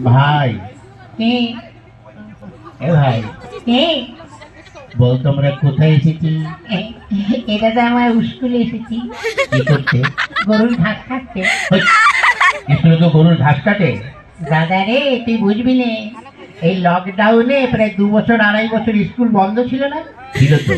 ভাই এ ভাই বল তোমরা কোথায় এসেছি? এটা তো আমার স্কুলে এসেছি কি করতে? গরুর ঘাস কাটতে। স্কুলে তো গরুর ঘাস কাটে? দাদা রে, তুই বুঝবি না, এই লকডাউনে প্রায় 2 বছর 2.5 বছর স্কুল বন্ধ ছিল না, ছিল তো।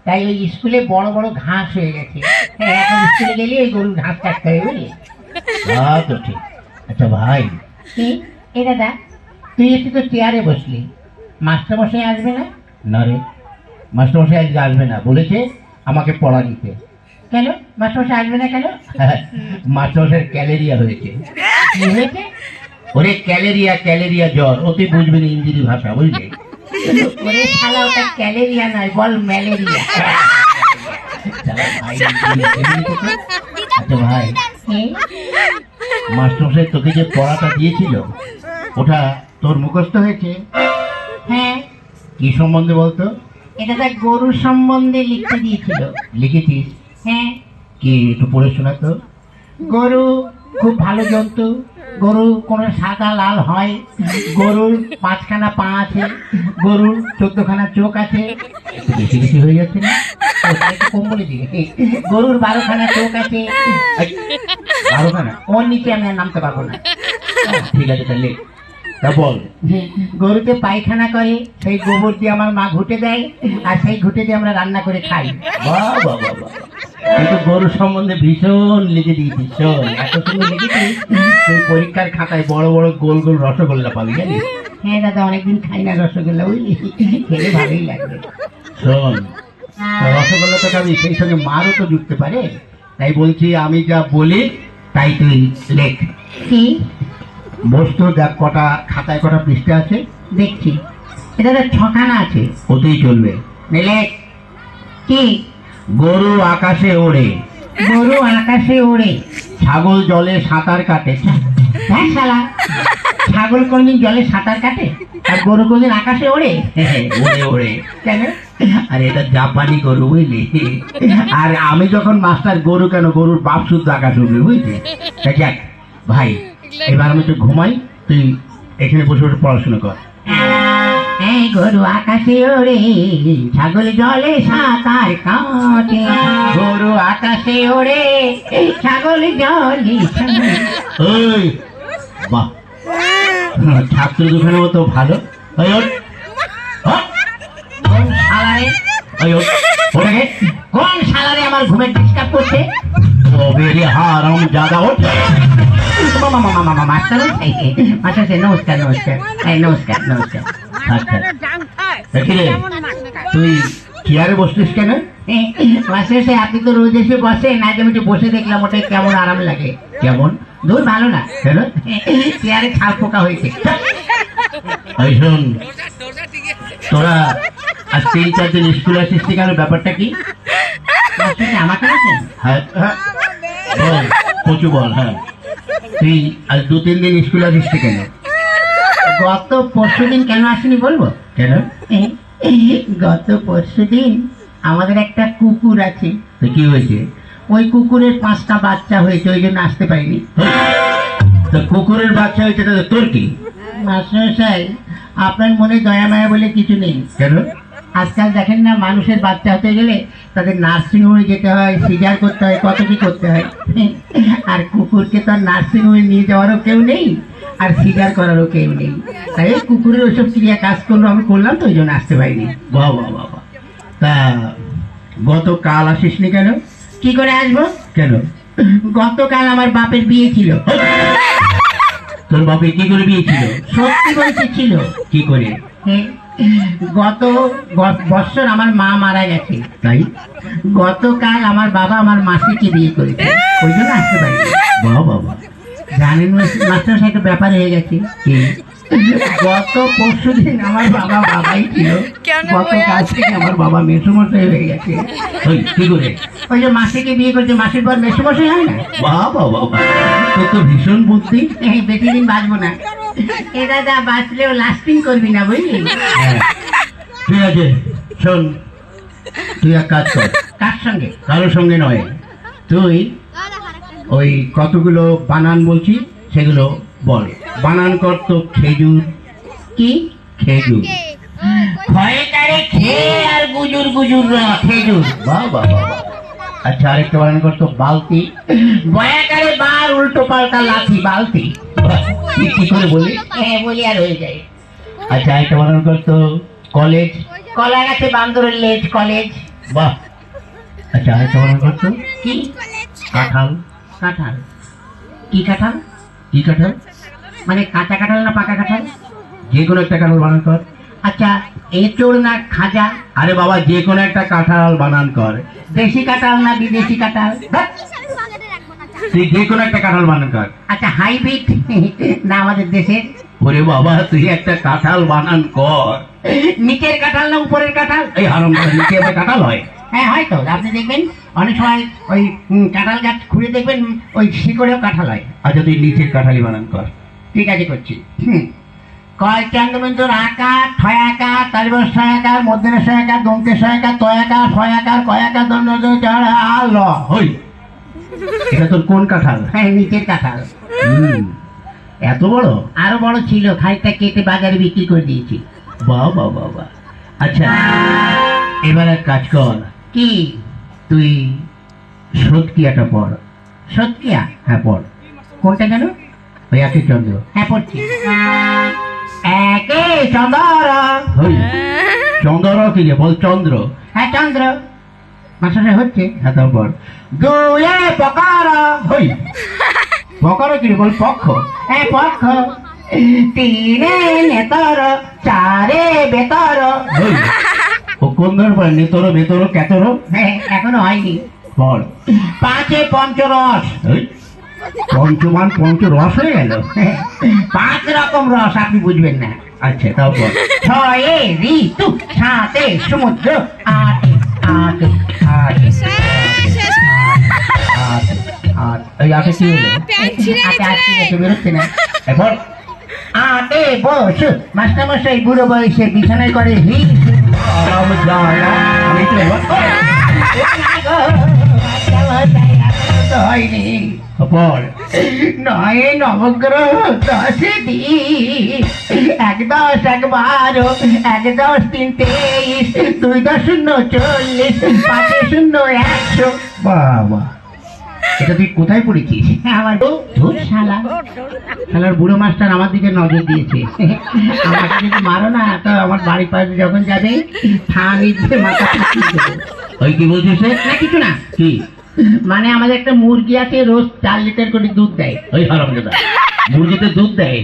তাই ওই স্কুলে বড় বড় ঘাস হয়ে গেছে। এখন স্কুলে গেলে ওই গরুর ঘাস কাটতে হবে, বুঝলি? তা তো ঠিক। আচ্ছা ভাই, কি এ দাদা, তুই একটু তো চেয়ারে বসলি, মাস্টারমশাই আসবে না? না রে, মাস্টারমশাই আজকে আসবে না, বলেছে আমাকে পড়া নিতে। কেন মাস্টারমশাই আসবে না কেন? মাস্টারমশাইয়ের ক্যালেরিয়া হয়েছে। কি হয়েছে? ওরে ক্যালেরিয়া, ক্যালেরিয়া জ্বর, ও তুই বুঝবি না ইংরেজি ভাষা, বুঝলি? ওরে শালা, ওটা ক্যালেরিয়া নয়, বল ম্যালেরিয়া। শালা ভাই, আচ্ছা ভাই, কি? মাস্টারমশাই তোকে যে পড়াটা দিয়েছিল ওটা তোর মুখস্থ হয়েছে? হ্যাঁ, কি সম্বন্ধে বলতো? এটা তো গরুর সম্বন্ধে লিখতে দিয়েছিল। লিখেছিস? হ্যাঁ, কি একটু পড়ে শোনা তো। গরু খুব ভালো জন্তু, গরু কোনো সাদা লাল হয়, গরুর 5খানা পা আছে, গরুর 14খানা চোখ আছে। একটু বেশি বেশি হয়ে যাচ্ছে না? ওটা একটু কম বলে দিবে। গরুর 12খানা চোখ আছে। এই, আরো না? ওর নিচে আমি আর নামতে পারবো না। ঠিক আছে তাহলে, তা বল। গরুতে পায়খানা করে, সেই গোবর দিয়ে আমার মা ঘুটে দেয়, আর সেই ঘুটে দিয়ে আমরা রান্না করে খাই। বাহ বাহ বাহ বাহ, কিন্তু গরু সম্বন্ধে ভীষণ লিখে দিয়েছিস। শোন, এত সুন্দর লিখেছিস, তুই পরীক্ষার খাতায় বড় বড় গোল গোল রসগোল্লা পাবি, জানিস? হ্যাঁ দাদা, অনেকদিন খাই না রসগোল্লা, বুঝলি, খেলে ভালোই লাগবে। শোন, তা রসগোল্লা তো খাবি, সেই সঙ্গে মারও তো জুটতে পারে। তাই বলছি, আমি যা বলি তাই তুই লেখ। কি? বস্তু দেখ, কটা খাতায় কটা পৃষ্ঠা আছে দেখছি, এটা তো 6খানা আছে। ওতেই চলবে। লেখ। কি? গরু আকাশে ওড়ে, গরু আকাশে ওড়ে, ছাগল জলে সাঁতার কাটে। হ্যাঁ শালা, ছাগল কোনদিন জলে সাঁতার কাটে আর গরু কোনদিন আকাশে ওড়ে? ওড়ে ওড়ে। কেন? আর এটা জাপানি গরু, বুঝলি? আর আমি যখন মাস্টার, গরু কেন, গরুর বাপ শুদ্ধ আকাশ উঠবে, বুঝলি? তা যাক ভাই, এবার আমি একটু ঘুমাই, তুই এখানে বসে বসে পড়াশোনা কর। এই গরু আকাশে ওড়ে, ছাগল জলে সাঁতার কাটে, গরু আকাশে ওড়ে, ছাগল জলে সাঁতার। ওই বাহ, ছাত্র দোকানের মতো ভালো। ওই ওঠ, ওঠ, কোন শালারে, ওই ওঠ, ওটাকে কোন শালারে আমার ঘুমের ডিস্টার্ব করছে? ও বেরি হারাম জাদা, ওঠ। মাস্টার নমস্কার, নমস্কার, নমস্কার, নমস্কার। আচ্ছা, দেখি রে, তুই চেয়ারে বসছিস কেন? মাস্টার, আপনি তো রোজ এসে বসেন, আজ আমি একটু বসে দেখলাম, ওটাই কেমন আরাম লাগে। কেমন? দূর ভালো না, কেন? চেয়ারে ছাল পোকা হয়েছে। ওই শোন, তোরা আজ 3-4 দিন স্কুলে আসিস নি কেন, ব্যাপারটা কি? মাস্টার, আমাকে বলছেন? হ্যাঁ হ্যাঁ, বল, কচু বল। হ্যাঁ, তুই আজ 2-3 দিন স্কুলে আসিস নি কেন? গত পরশুদিন কেন আসেনি বলবো? কেন? গত পরশুদিন আমাদের একটা কুকুর আছে, তো কি হয়েছে? ওই কুকুরের 5টা বাচ্চা হয়েছে, ওই জন্য আসতে পারিনি। তো কুকুরের বাচ্চা হয়েছে, তাহলে তোর কি? মাস্টার, আপনার মনে দয়া মায়া বলে কিছু নেই। কেন? আজকাল দেখেন না, মানুষের বাচ্চা হতে গেলে তাদের নার্সিং হোমে যেতে হয়, সিজার করতে হয়, কত কি করতে হয়। আর কুকুরকে তো আর নার্সিং হোমে নিয়ে যাওয়ারও কেউ নেই, আর সিজার করারও কেউ নেই, তাই ওই কুকুরের ওইসব ক্রিয়া কাজ করলো, আমি করলাম, তো ওই জন্য আসতে পারিনি। বাহ বাহ বাহ বাহ। তা গতকাল আসিস নি কেন? কি করে আসবো? কেন? গতকাল আমার বাপের বিয়ে ছিল। তোর বাপের কি করে বিয়ে ছিল? সত্যি বলতে ছিল। কি করে? গত বছর আমার মা মারা গেছে, তাই গতকাল আমার বাবা আমার মাসিকে বিয়ে করেছে, ওই জন্য আসতে পারি। বাহ বাবা। জানেন মাস্টার, একটা ব্যাপার হয়ে গেছে। গত পরশুদিন আমার বাবা বাবাই ছিল, গতকাল থেকে আমার বাবা মেসোমশাই হয়ে গেছে। ওই কি করে? ওই যে মাসিকে বিয়ে করেছে, মাসির পর মেসোমশাই হয় না? বাহ বাহ বাহ বাহ, তোর তো ভীষণ বুদ্ধি। এই বেশি দিন বাঁচবো না, এ দাদা, বাঁচলেও লাস্টিং করবি না, বুঝলি? হ্যাঁ, ঠিক আছে, শোন, তুই এক কাজ কর, কার সঙ্গে? কারোর সঙ্গে নয়, তুই ওই কতগুলো বানান বলছি সেগুলো বল বানান করতো খেজুর। কি খেজুর। খয়কারে খেয়ে আর গুজুর গুজুর খেজুর। বাহ বাহ বাহ বাহ। আচ্ছা আরেকটা বানান করতো বালতি। বয়াকারে বার উল্টো পাল্টা লাথি বালতি। বাহ, কি করে বলি? হ্যাঁ বলি আর হয়ে যায়। আচ্ছা আরেকটা বানান করতো কলেজ। কলা গাছে বান্দরের লেজ কলেজ। বাহ। আচ্ছা আরেকটা বানান করতো কি কাঁঠাল। কাঁঠাল। কি কাঁঠাল? কি কাঁঠাল? মানে কাঁচা কাঁঠাল না পাকা কাঁঠাল? যে কোনো একটা কাঁঠাল বানান কর। আচ্ছা এঁচোড় না খাজা? আরে বাবা যে কোনো একটা কাঁঠাল বানান কর। দেশি কাঁঠাল না বিদেশি কাঁঠাল? ধ্যাৎ। তুই যে কোনো একটা কাঁঠাল বানান কর। আচ্ছা হাইব্রিড না আমাদের দেশের? ওরে বাবা তুই একটা কাঁঠাল বানান কর। নিচের কাঁঠাল না উপরের কাঁঠাল? এই হারাম নিচে একটা কাঁঠাল হয়? হ্যাঁ হয়তো আপনি দেখবেন অনেক সময় ওই কাঁঠাল গাছ খুঁড়ে দেখবেন ওই শিকড়েও কাঁঠাল হয়। আচ্ছা তুই নিচের কাঁঠালি বানান কর। ঠিক আছে করছি। কয় চন্দ্রবিন্দুর আকার ছয় আকার তালিবর ছয় আকার মধ্যের ছয় আকার দমতের ছয় আকার তয় আকার ছয় আকার কয় আকার দণ্ড ল। হই এটা তোর কোন কাঁঠাল? হ্যাঁ নিচের কাঁঠাল। হুম, এত বড়? আরো বড় ছিল খানিকটা কেটে বাজারে বিক্রি করে দিয়েছি। বাহ বাহ বাহ বাহ। আচ্ছা এবার এক কাজ কর, কি তুই সৎকিয়াটা পড়। সত্যিয়া? হ্যাঁ পড়। কোনটা যেন? ওই একে চন্দ্র। হ্যাঁ পড়ছি। একে চন্দ্র। হই চন্দ্র কি রে? বল চন্দ্র। হ্যাঁ চন্দ্র। মাসাশে হচ্ছে। হ্যাঁ তারপর দুয়ে পকার। হই পকর কি রে? বল পক্ষ। হ্যাঁ পক্ষ। তিনে নেতর চারে বেতর। হই ও কোন ধরনের পড়ে? নেতর বেতর কেতর? হ্যাঁ এখনো হয়নি। পড়। পাঁচে পঞ্চরস। হই পঞ্চমান পঞ্চ রস হয়ে গেল। পাঁচ রকম রস আপনি বুঝবেন না। আচ্ছা তারপর ছয়ে ঋতু সাতে সমুদ্র আটে আটে আটে আট আট এই আটে কি হলো? আটে আটকে গেছে বেরোচ্ছে না। এরপর আটে বস মাস্টারমশাই বুড়ো বয়সে বিছানায় করে হি আরাম যায় না। আমি তো এবার হয়নি। পড়। নয় নবগ্রহ দশে দিন এক দশ এক বারো এক দশ তিন 23 দুই দশ শূন্য 40 পাঁচে শূন্য 100। বাবা এটা তুই কোথায় পড়েছিস? আমার ধুর শালা শালার বুড়ো মাস্টার আমার দিকে নজর দিয়েছে। আমাকে যদি মারো না তো আমার বাড়ির পাশে যখন যাবে থামি দিয়ে মাথা পিছিয়ে দেবো। ওই কি বলছিস রে? না কিছু না। কি? মানে আমাদের একটা মুরগি আছে রোজ 4 লিটার করে দুধ দেয়। ওই হারাম দাদা মুরগিতে দুধ দেয়?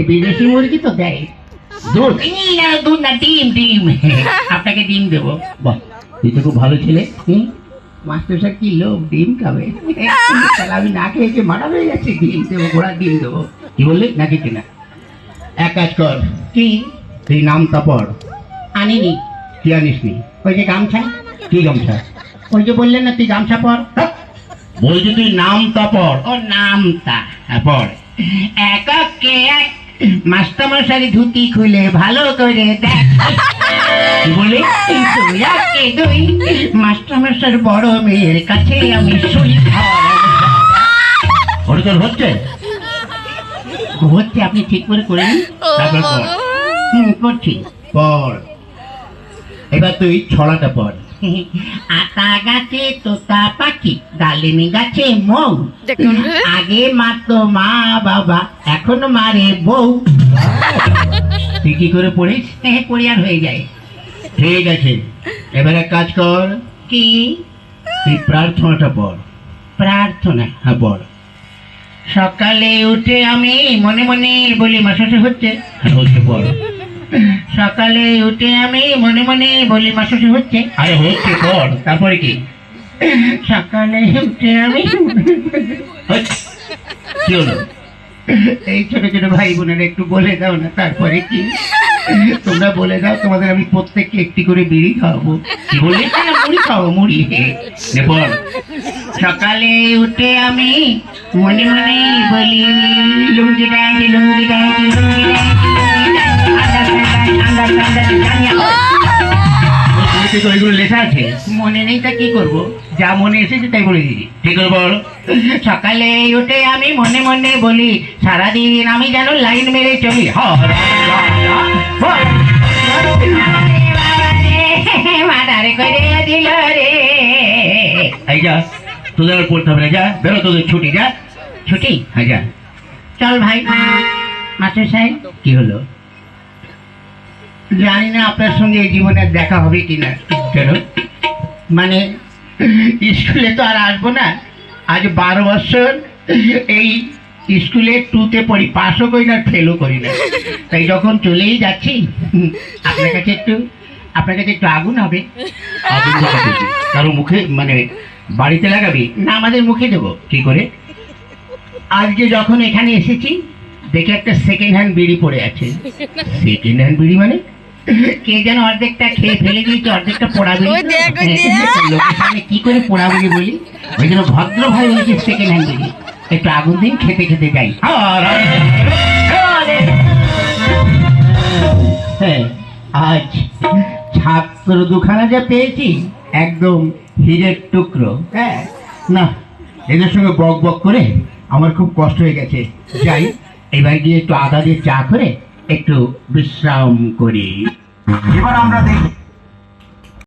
বিদেশি মুরগি তো দেয় দুধ? এই না দুধ না ডিম ডিম। আপনাকে ডিম দেবো। বাহ তুই তো খুব ভালো ছেলে। মাস্টার সাহেব কি লোক ডিম খাবে? তাহলে আমি না খেয়ে মারা হয়ে যাচ্ছে। ডিম দেবো ঘোড়ার ডিম দেবো। কি বললি? না কিছু না। এক কাজ কর, কি তুই নামটা পড়। আনিনি। কি আনিস নি? ওই যে গামছা। কি গামছা? ওই যে বললেন না তুই গামছা পর। বলছি তুই নামটা পড়। ও নামটা হ্যাঁ পড়। এককে এক মাস্টারমশাই ধুতি খুলে ভালো করে দেখ। কি বললি? দুই একে দুই মাস্টারমশাইয়ের বড় মেয়ের কাছে আমি শুই। ওটা তোর হচ্ছে? হচ্ছে আপনি ঠিক করে করে নিন। তারপর পড়। করছি। পড়। এবার তুই ছড়াটা পড়। আতা গাছে তোতা পাখি ডালিমি গাছে মৌ আগে মারতো মা বাবা এখন মারে বউ। তুই কি করে পড়িস? পরিয়ার হয়ে যায়। ঠিক আছে এবার এক কাজ কর, কি তুই প্রার্থনাটা পড়। প্রার্থনা? হ্যাঁ পড়। সকালে উঠে আমি মনে মনে বলি মাসাশে হচ্ছে। হ্যাঁ হচ্ছে পড়। সকালে উঠে আমি মনে মনে বলি মাসাশে হচ্ছে। আরে হচ্ছে পড়। তারপরে কি? সকালে উঠে আমি হচ্ছে। কি হলো? এই ছোট ছোট ভাই বোনেরা একটু বলে দাও না তারপরে কি? তোমরা বলে দাও তোমাদের আমি প্রত্যেককে একটি করে বিড়ি খাওয়াবো। কি বললি? মুড়ি খাওয়াবো মুড়ি। নে পড়। সকালে উঠে আমি মনে মনে বলি লুঙ্গি ডাঙ্গি লুঙ্গি ডাঙ্গি লুঙ্গি বইতে তো ওইগুলো লেখা আছে। মনে নেই তা কি করবো? যা মনে এসেছে তাই বলে দিদি। ঠিক আছে বল। সকালে উঠে আমি মনে মনে বলি সারাদিন আমি যেন লাইন মেরে চলি মাদারে করে দিল রে। এই যা, তোদের আর পড়তে হবে না, যা বেরো, তোদের ছুটি, যা। ছুটি? হ্যাঁ যা। চল ভাই। মাস্টার সাহেব, কি হলো? জানি না আপনার সঙ্গে এই জীবনে দেখা হবে কিনা। কেন? মানে স্কুলে তো আর আসবো না, আজ 12 বছর এই স্কুলে 2তে পড়ি, পাসও করি না ফেলও করি না, তাই যখন চলেই যাচ্ছি আপনার কাছে একটু আগুন হবে। আগুন লাগাবি? কারো মুখে, মানে বাড়িতে লাগাবি? না, আমাদের মুখে দেবো। কি করে? আজকে যখন এখানে এসেছি দেখে একটা সেকেন্ড হ্যান্ড বিড়ি পড়ে আছে। সেকেন্ড হ্যান্ড বিড়ি মানে? কে যেন অর্ধেকটা খেয়ে ফেলে দিয়েছে, অর্ধেকটা পোড়া বিড়ি। ওই দেখ, ওই দেখ। লোকের সামনে কি করে পোড়া বিড়ি বলি? ওই জন্য ভদ্র ভাই বলছি সেকেন্ড হ্যান্ড বিড়ি, একটু আগুন দিন, খেতে খেতে যাই। হ্যাঁ, আজ ছাত্র দুখানা যা পেয়েছি একদম হীরের টুকরো। হ্যাঁ, না, এদের সঙ্গে বক বক করে আমার খুব কষ্ট হয়ে গেছে। যাই, এবার গিয়ে একটু আদা দিয়ে চা করে একটু বিশ্রাম করি। এবার আমরা দেখি